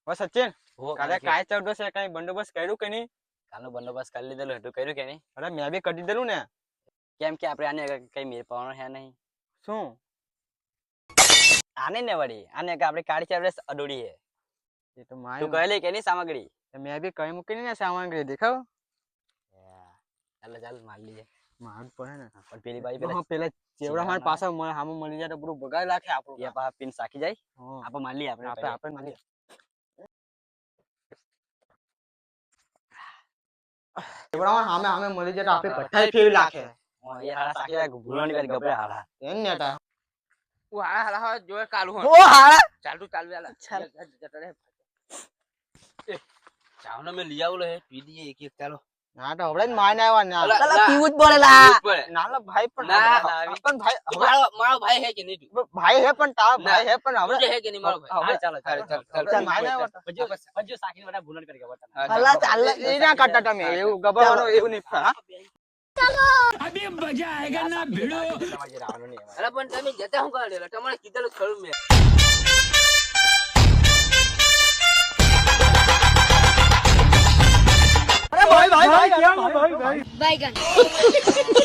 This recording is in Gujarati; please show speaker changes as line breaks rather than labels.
ઓ સચિન
હો
કાલે કાય ચૌદો છે કઈ બંદોબસ્ત કર્યું કે નહીં?
કાલનો બંદોબસ્ત કરી લીધેલું હતું, કર્યું કે નહીં?
અરે મેં બી કરી દીધેલું ને.
કેમ કે આપણે આને કઈ મેર પાવાનો છે નહીં.
શું
આને ને વળી આને કે આપણે કાળી ચાવડે અડોડી છે.
એ તો
તું
માય
કહેલી કે નહીં સામગ્રી?
મેં બી કઈ મૂકી ને સામાન દેખાવ
ચાલ ચાલ માર લઈએ.
મારું પડે ને
પણ પેલી બાઈ
પેલા પેલા ચેવડા માર પાસે હામુ મળી જાય તો પૂરું બગાડ નાખે આપણું.
એ પા પિન સાકી જાય.
હા.
આપણે માર લઈએ આપણે
આપણે મારી ચેવડામાં હામે હામે મળી જાય તો આપણે પઠાઈ ફેરવી નાખે.
એ હાડા સાકી જાય ભૂલો ની ગપડે હાડા.
એમ ને તા
તું હાડા હાડા જોય કાલું હો
ઓ હાડા
ચાલતું ચાલુ આલા
ચાવનો મે લઈ આવું હે પી દઈએ એક એક ચાલો.
ના તો હવડે જ માઈને આવ્યા ને
અલા,
અલા,
ના.
પીવું જ બોલેલા
પડે.
નાનો ભાઈ પણ
ના,
પણ ભાઈ હવે
મારો ભાઈ હે કે નહીં તું
ભાઈ હે પણ તારો
ના.
ભાઈ હે પણ હવે
તું હે કે નહીં મારો ભાઈ
હવે
ચાલો ચાલો
ચાલ, ચાલ,
ચાલ, માઈને આવ્યો તો.
હજુ સાકી વડા ભૂલો કરી ગયો બતા.
અલા ચાલ એ ના કરતા તમે એવું ગભરાવાનો એવું નહીં હા
અરે પણ તમે જતા હું કાઢેલા તમારે કીધેલું ખરું મેં
અરે ભાઈ ભાઈ ભાઈ
Bye, guys.